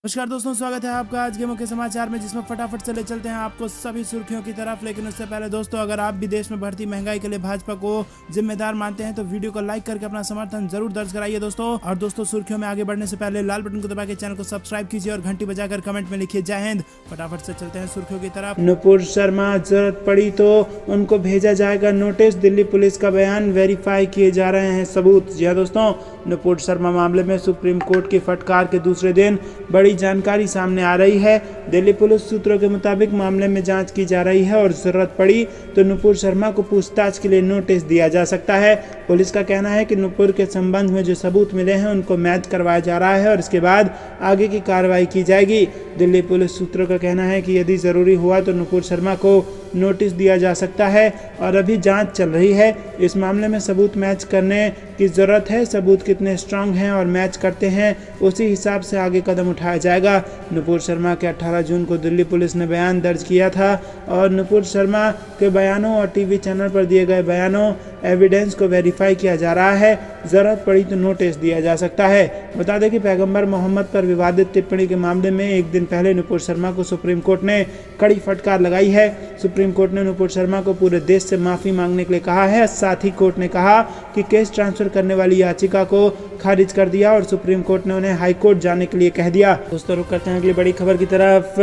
नमस्कार दोस्तों, स्वागत है आपका आज के मुख्य समाचार में, जिसमें फटाफट से ले चलते हैं आपको सभी सुर्खियों की तरफ। लेकिन उससे पहले दोस्तों, अगर आप भी देश में बढ़ती महंगाई के लिए भाजपा को जिम्मेदार मानते हैं तो वीडियो को लाइक करके अपना समर्थन जरूर दर्ज कराइए दोस्तों। और दोस्तों, सुर्खियों में आगे बढ़ने से पहले लाल बटन को दबा के चैनल को सब्सक्राइब कीजिए और घंटी बजाकर कमेंट में लिखिए जय हिंद। फटाफट से चलते हैं सुर्खियों की तरफ। नुपुर शर्मा, जरूरत पड़ी तो उनको भेजा जाएगा नोटिस, दिल्ली पुलिस का बयान, वेरीफाई किए जा रहे हैं सबूत। जी दोस्तों, नुपुर शर्मा मामले में सुप्रीम कोर्ट की फटकार के दूसरे दिन बड़ी जानकारी सामने आ रही है। दिल्ली पुलिस सूत्रों के मुताबिक मामले में जांच की जा रही है और जरूरत पड़ी तो नुपुर शर्मा को पूछताछ के लिए नोटिस दिया जा सकता है। पुलिस का कहना है कि नुपुर के संबंध में जो सबूत मिले हैं उनको मैच करवाया जा रहा है और इसके बाद आगे की कार्रवाई की जाएगी। दिल्ली पुलिस सूत्रों का कहना है कि यदि जरूरी हुआ तो नुपुर शर्मा को नोटिस दिया जा सकता है और अभी जांच चल रही है। इस मामले में सबूत मैच करने की ज़रूरत है। सबूत कितने स्ट्रांग हैं और मैच करते हैं, उसी हिसाब से आगे कदम उठाया जाएगा। नुपुर शर्मा के 18 जून को दिल्ली पुलिस ने बयान दर्ज किया था और नुपुर शर्मा के बयानों और टीवी चैनल पर दिए गए बयानों एविडेंस को वेरीफाई किया जा रहा है। ज़रूरत पड़ी तो नोटिस दिया जा सकता है। बता दें कि पैगंबर मोहम्मद पर विवादित टिप्पणी के मामले में एक दिन पहले नुपुर शर्मा को सुप्रीम कोर्ट ने कड़ी फटकार लगाई है। सुप्रीम कोर्ट ने नुपुर शर्मा को पूरे देश से माफ़ी मांगने के लिए कहा है। साथ ही कोर्ट ने कहा कि केस ट्रांसफर करने वाली याचिका को खारिज कर दिया और सुप्रीम कोर्ट ने उन्हें हाई कोर्ट जाने के लिए कह दिया। दोस्तों, रुक करते हैं अगली बड़ी खबर की तरफ।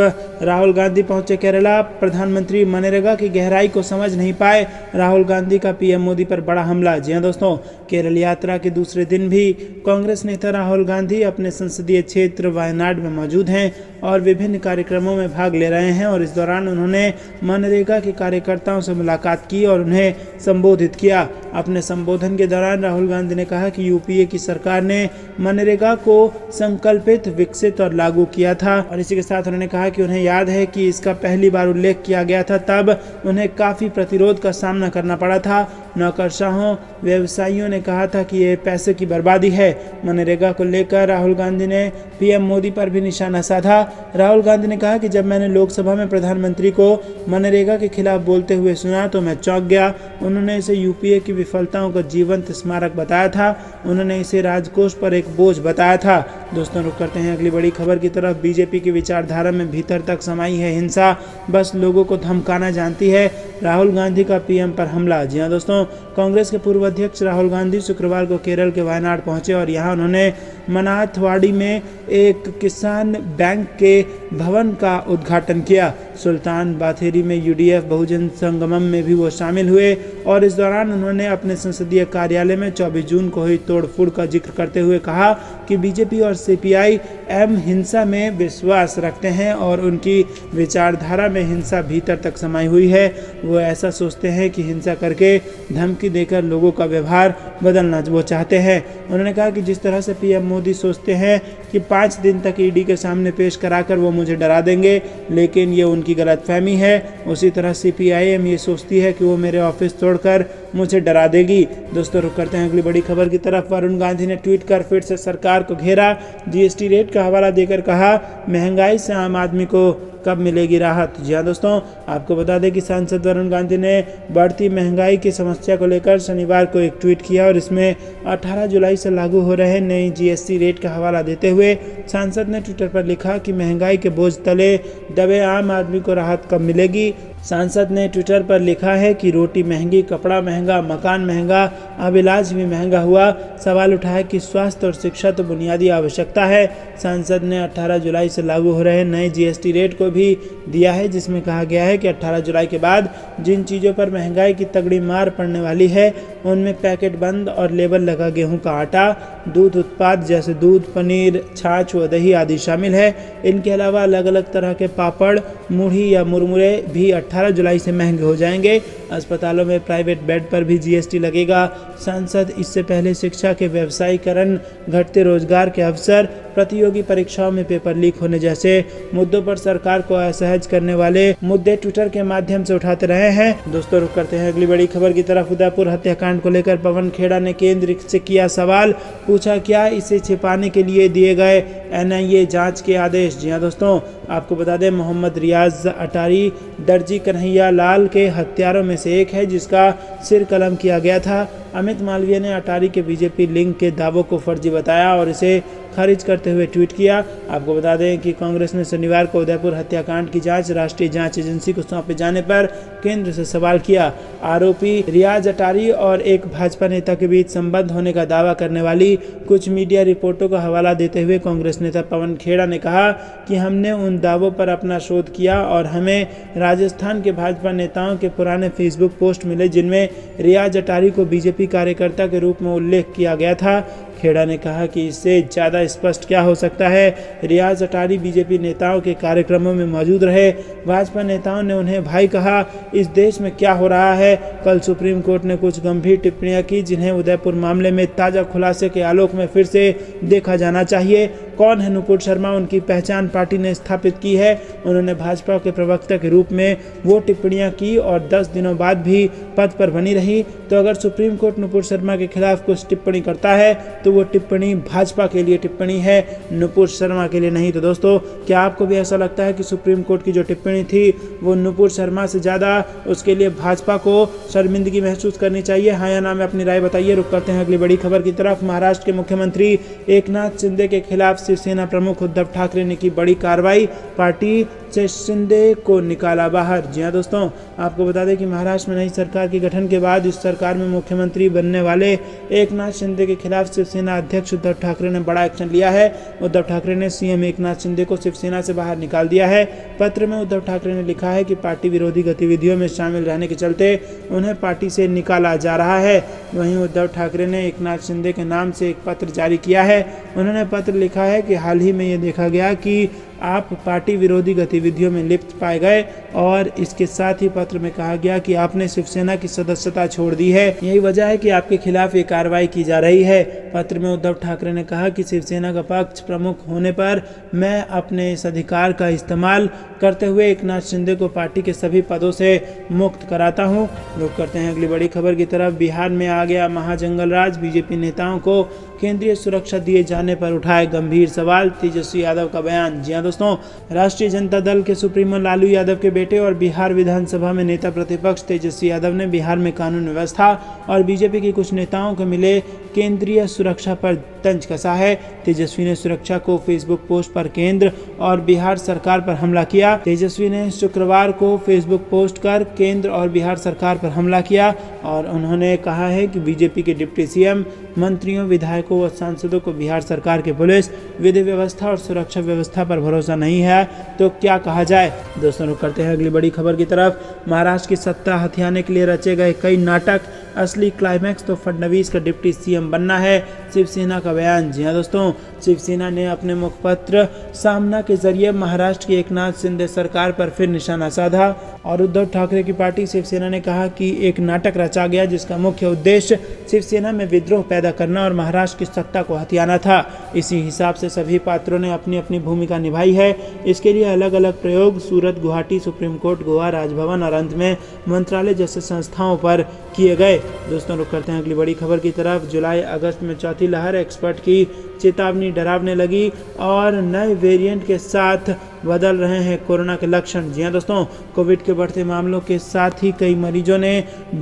राहुल गांधी पहुंचे केरला, प्रधानमंत्री मनरेगा की गहराई को समझ नहीं पाए, राहुल गांधी का पीएम मोदी पर बड़ा हमला। जी हां दोस्तों, केरल यात्रा के दूसरे दिन भी कांग्रेस नेता राहुल गांधी अपने संसदीय क्षेत्र वायनाड में मौजूद हैं और विभिन्न कार्यक्रमों में भाग ले रहे हैं और इस दौरान उन्होंने मनरेगा के कार्यकर्ताओं से मुलाकात की और उन्हें संबोधित किया। अपने संबोधन के दौरान राहुल गांधी ने कहा कि यूपीए की सरकार ने मनरेगा को संकल्पित, विकसित और लागू किया था और इसी के साथ उन्होंने कहा कि उन्हें याद है कि इसका पहली बार उल्लेख किया गया था, तब उन्हें काफ़ी प्रतिरोध का सामना करना पड़ा था। नौकरशाहों, व्यवसायियों ने कहा था कि ये पैसे की बर्बादी है। मनरेगा को लेकर राहुल गांधी ने पीएम मोदी पर भी निशाना साधा। राहुल गांधी ने कहा कि जब मैंने लोकसभा में प्रधानमंत्री को मनरेगा के खिलाफ बोलते हुए सुना तो मैं चौंक गया। उन्होंने इसे यूपीए की विफलताओं का जीवंत स्मारक बताया था। उन्होंने इसे राजकोष पर एक बोझ बताया था। दोस्तों, रुक करते हैं अगली बड़ी खबर की तरफ। बीजेपी की विचारधारा में भीतर तक समाई है हिंसा, बस लोगों को धमकाना जानती है, राहुल गांधी का पीएम पर हमला। जी हां दोस्तों, कांग्रेस के पूर्व अध्यक्ष राहुल गांधी शुक्रवार को केरल के वायनाड पहुंचे और यहां उन्होंने मनाथवाड़ी में एक किसान बैंक के भवन का उद्घाटन किया। सुल्तान बाथेरी में यूडीएफ बहुजन संगमम में भी वो शामिल हुए और इस दौरान उन्होंने अपने संसदीय कार्यालय में 24 जून को हुई तोड़फोड़ का जिक्र करते हुए कहा कि बीजेपी और सीपीआई-एम हिंसा में विश्वास रखते हैं और उनकी विचारधारा में हिंसा भीतर तक समाई हुई है। वो ऐसा सोचते हैं कि हिंसा करके, धमकी देकर लोगों का व्यवहार बदलना वो चाहते हैं। उन्होंने कहा कि जिस तरह से पीएम मोदी सोचते हैं कि 5 दिन तक ईडी के सामने पेश कराकर वो मुझे डरा देंगे, लेकिन ये उनकी गलतफहमी है। उसी तरह सीपीआई-एम ये सोचती है कि वो मेरे ऑफिस तोड़कर मुझे डरा देगी। दोस्तों, रुक करते हैं अगली बड़ी खबर की तरफ। वरुण गांधी ने ट्वीट कर फिर से सरकार को घेरा। जीएसटी रेट का हवाला देकर कहा, महंगाई से आम आदमी को कब मिलेगी राहत। जी हाँ दोस्तों, आपको बता दें कि सांसद वरुण गांधी ने बढ़ती महंगाई की समस्या को लेकर शनिवार को एक ट्वीट किया और इसमें 18 जुलाई से लागू हो रहे नई जीएसटी रेट का हवाला देते हुए सांसद ने ट्विटर पर लिखा कि महंगाई के बोझ तले दबे आम आदमी को राहत कब मिलेगी। सांसद ने ट्विटर पर लिखा है कि रोटी महंगी, कपड़ा महंगा, मकान महंगा, अब इलाज भी महंगा हुआ। सवाल उठाया कि स्वास्थ्य और शिक्षा तो बुनियादी आवश्यकता है। सांसद ने 18 जुलाई से लागू हो रहे नए जीएसटी रेट को भी दिया है, जिसमें कहा गया है कि 18 जुलाई के बाद जिन चीज़ों पर महंगाई की तगड़ी मार पड़ने वाली है उनमें पैकेट बंद और लेबल लगा गेहूं का आटा, दूध उत्पाद जैसे दूध, पनीर, छाछ व दही आदि शामिल है। इनके अलावा अलग अलग तरह के पापड़, मुढ़ी या मुरमुरे भी 18 जुलाई से महंगे हो जाएंगे। अस्पतालों में प्राइवेट बेड पर भी जीएसटी लगेगा। सांसद इससे पहले शिक्षा के व्यवसायीकरण, घटते रोजगार के अवसर, प्रतियोगी परीक्षाओं में पेपर लीक होने जैसे मुद्दों पर सरकार को असहज करने वाले मुद्दे ट्विटर के माध्यम से उठाते रहे हैं। दोस्तों, रुक करते हैं अगली बड़ी खबर की तरफ। उदयपुर हत्याकांड को लेकर पवन खेड़ा ने केंद्र से किया सवाल, पूछा क्या इसे छिपाने के लिए दिए गए एनआईए जांच के आदेश। जी हां दोस्तों, आपको बता दें मोहम्मद रियाज अटारी दर्जी कन्हैया लाल के हत्यारों में से एक है जिसका सिर कलम किया गया था। अमित मालवीय ने अटारी के बीजेपी लिंक के दावों को फर्जी बताया और इसे खारिज करते हुए ट्वीट किया। आपको बता दें कि कांग्रेस ने शनिवार को उदयपुर हत्याकांड की जांच राष्ट्रीय जांच एजेंसी को सौंपे जाने पर केंद्र से सवाल किया। आरोपी रियाज अटारी और एक भाजपा नेता के बीच संबंध होने का दावा करने वाली कुछ मीडिया रिपोर्टों का हवाला देते हुए कांग्रेस नेता पवन खेड़ा ने कहा कि हमने उन दावों पर अपना शोध किया और हमें राजस्थान के भाजपा नेताओं के पुराने फेसबुक पोस्ट मिले जिनमें रियाज अटारी को बीजेपी कार्यकर्ता के रूप में उल्लेख किया गया था। खेड़ा ने कहा कि इससे ज़्यादा स्पष्ट क्या हो सकता है। रियाज अटारी बीजेपी नेताओं के कार्यक्रमों में मौजूद रहे। भाजपा नेताओं ने उन्हें भाई कहा। इस देश में क्या हो रहा है। कल सुप्रीम कोर्ट ने कुछ गंभीर टिप्पणियां की जिन्हें उदयपुर मामले में ताज़ा खुलासे के आलोक में फिर से देखा जाना चाहिए। कौन है नुपुर शर्मा, उनकी पहचान पार्टी ने स्थापित की है। उन्होंने भाजपा के प्रवक्ता के रूप में वो टिप्पणियां की और 10 दिनों बाद भी पद पर बनी रही। तो अगर सुप्रीम कोर्ट नुपुर शर्मा के खिलाफ कुछ टिप्पणी करता है तो वो टिप्पणी भाजपा के लिए टिप्पणी है, नुपुर शर्मा के लिए नहीं। तो दोस्तों, क्या आपको भी ऐसा लगता है कि सुप्रीम कोर्ट की जो टिप्पणी थी वो नुपुर शर्मा से ज़्यादा उसके लिए भाजपा को शर्मिंदगी महसूस करनी चाहिए? हाँ या ना में अपनी राय बताइए। रुक करते हैं अगली बड़ी खबर की तरफ। महाराष्ट्र के मुख्यमंत्री एकनाथ शिंदे के खिलाफ शिवसेना प्रमुख उद्धव ठाकरे ने की बड़ी कार्रवाई, पार्टी से शिंदे को निकाला बाहर। जी हाँ दोस्तों, आपको बता दें कि महाराष्ट्र में नई सरकार के गठन के बाद इस सरकार में मुख्यमंत्री बनने वाले एकनाथ शिंदे के खिलाफ शिवसेना अध्यक्ष उद्धव ठाकरे ने बड़ा एक्शन लिया है। उद्धव ठाकरे ने सीएम एकनाथ शिंदे को शिवसेना से बाहर निकाल दिया है। पत्र में उद्धव ठाकरे ने लिखा है कि पार्टी विरोधी गतिविधियों में शामिल रहने के चलते उन्हें पार्टी से निकाला जा रहा है। वहीं उद्धव ठाकरे ने एकनाथ शिंदे के नाम से एक पत्र जारी किया है। उन्होंने पत्र लिखा है कि हाल ही में ये देखा गया कि आप पार्टी विरोधी गतिविधियों में लिप्त पाए गए और इसके साथ ही पत्र में कहा गया कि आपने शिवसेना की सदस्यता छोड़ दी है। यही वजह है कि आपके खिलाफ ये कार्रवाई की जा रही है। पत्र में उद्धव ठाकरे ने कहा कि शिवसेना का पक्ष प्रमुख होने पर मैं अपने इस अधिकार का इस्तेमाल करते हुए एकनाथ शिंदे को पार्टी के सभी पदों से मुक्त कराता हूं। रुक करते हैं अगली बड़ी खबर की तरफ। बिहार में आ गया महाजंगल राज, बीजेपी नेताओं को केंद्रीय सुरक्षा दिए जाने पर उठाए गंभीर सवाल, तेजस्वी यादव का बयान। जी हाँ दोस्तों, राष्ट्रीय जनता दल के सुप्रीमो लालू यादव के बेटे और बिहार विधानसभा में नेता प्रतिपक्ष तेजस्वी यादव ने बिहार में कानून व्यवस्था और बीजेपी के कुछ नेताओं को मिले केंद्रीय सुरक्षा पर तंज कसा है। तेजस्वी ने सुरक्षा को फेसबुक पोस्ट पर केंद्र और बिहार सरकार पर हमला किया। तेजस्वी ने शुक्रवार को फेसबुक पोस्ट कर केंद्र और बिहार सरकार पर हमला किया और उन्होंने कहा है कि बीजेपी के डिप्टी सीएम, मंत्रियों, विधायकों व सांसदों को बिहार सरकार के पुलिस, विधि व्यवस्था और सुरक्षा व्यवस्था पर भरोसा नहीं है तो क्या कहा जाए। दोस्तों, रुक करते हैं अगली बड़ी खबर की तरफ। महाराष्ट्र की सत्ता हथियाने के लिए रचे गए कई नाटक, असली क्लाइमैक्स तो फडणवीस का डिप्टी सीएम बनना है, शिवसेना का बयान। जी हाँ दोस्तों, शिवसेना ने अपने मुखपत्र सामना के जरिए महाराष्ट्र की एकनाथ शिंदे सरकार पर फिर निशाना साधा और उद्धव ठाकरे की पार्टी शिवसेना ने कहा कि एक नाटक रचा गया जिसका मुख्य उद्देश्य शिवसेना में विद्रोह पैदा करना और महाराष्ट्र की सत्ता को हथियाना था। इसी हिसाब से सभी पात्रों ने अपनी अपनी भूमिका निभाई है। इसके लिए अलग अलग प्रयोग सूरत, गुवाहाटी, सुप्रीम कोर्ट, गोवा, राजभवन और अंत में मंत्रालय जैसे संस्थाओं पर किए गए। दोस्तों, रुक करते हैं अगली बड़ी खबर की तरफ। जुलाई अगस्त में चौथी लहर, एक्सपर्ट की चेतावनी डरावने लगी और नए वेरिएंट के साथ बदल रहे हैं कोरोना के लक्षण। जी हाँ दोस्तों, कोविड के बढ़ते मामलों के साथ ही कई मरीजों ने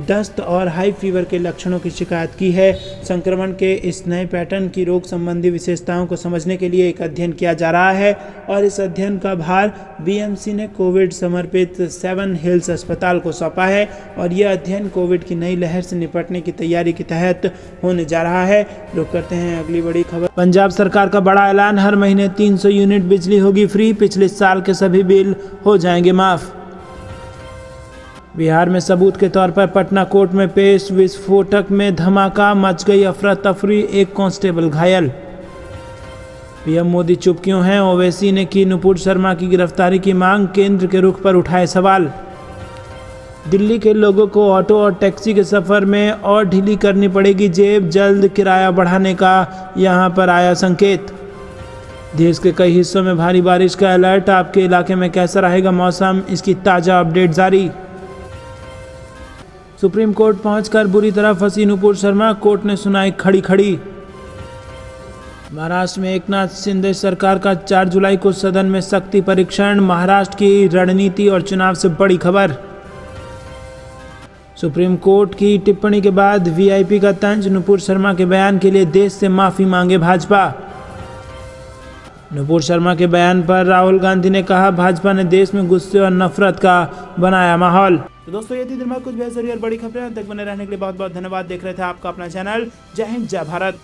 दस्त और हाई फीवर के लक्षणों की शिकायत की है। संक्रमण के इस नए पैटर्न की रोग संबंधी विशेषताओं को समझने के लिए एक अध्ययन किया जा रहा है और इस अध्ययन का भार बीएमसी ने कोविड समर्पित 7 हिल्स अस्पताल को सौंपा है और यह अध्ययन कोविड की नई लहर से निपटने की तैयारी के तहत होने जा रहा है। रुक करते हैं अगली बड़ी खबर। पंजाब सरकार का बड़ा ऐलान, हर महीने 300 यूनिट बिजली होगी फ्री, पिछले साल के सभी बिल हो जाएंगे माफ। बिहार में सबूत के तौर पर पटना कोर्ट में पेश, विस्फोटक में धमाका, मच गई अफरा तफरी, एक कांस्टेबल घायल। पीएम मोदी चुप क्यों हैं, ओवैसी ने की नुपुर शर्मा की गिरफ्तारी की मांग, केंद्र के रुख पर उठाए सवाल। दिल्ली के लोगों को ऑटो और टैक्सी के सफ़र में और ढीली करनी पड़ेगी जेब, जल्द किराया बढ़ाने का यहां पर आया संकेत। देश के कई हिस्सों में भारी बारिश का अलर्ट, आपके इलाके में कैसा रहेगा मौसम, इसकी ताज़ा अपडेट जारी। सुप्रीम कोर्ट पहुंचकर बुरी तरह फंसी नुपुर शर्मा, कोर्ट ने सुनाई खड़ी खड़ी। महाराष्ट्र में एकनाथ शिंदे सरकार का 4 जुलाई को सदन में शक्ति परीक्षण, महाराष्ट्र की रणनीति और चुनाव से बड़ी खबर। सुप्रीम कोर्ट की टिप्पणी के बाद वीआईपी का तंज, नुपुर शर्मा के बयान के लिए देश से माफी मांगे भाजपा। नुपुर शर्मा के बयान पर राहुल गांधी ने कहा, भाजपा ने देश में गुस्से और नफरत का बनाया माहौल। तो दोस्तों ये थी दिन भर कुछ बेहद जरूरी और बड़ी खबरें। तक बने रहने के लिए बहुत बहुत धन्यवाद। देख रहे थे आपका अपना चैनल जय हिंद जय भारत।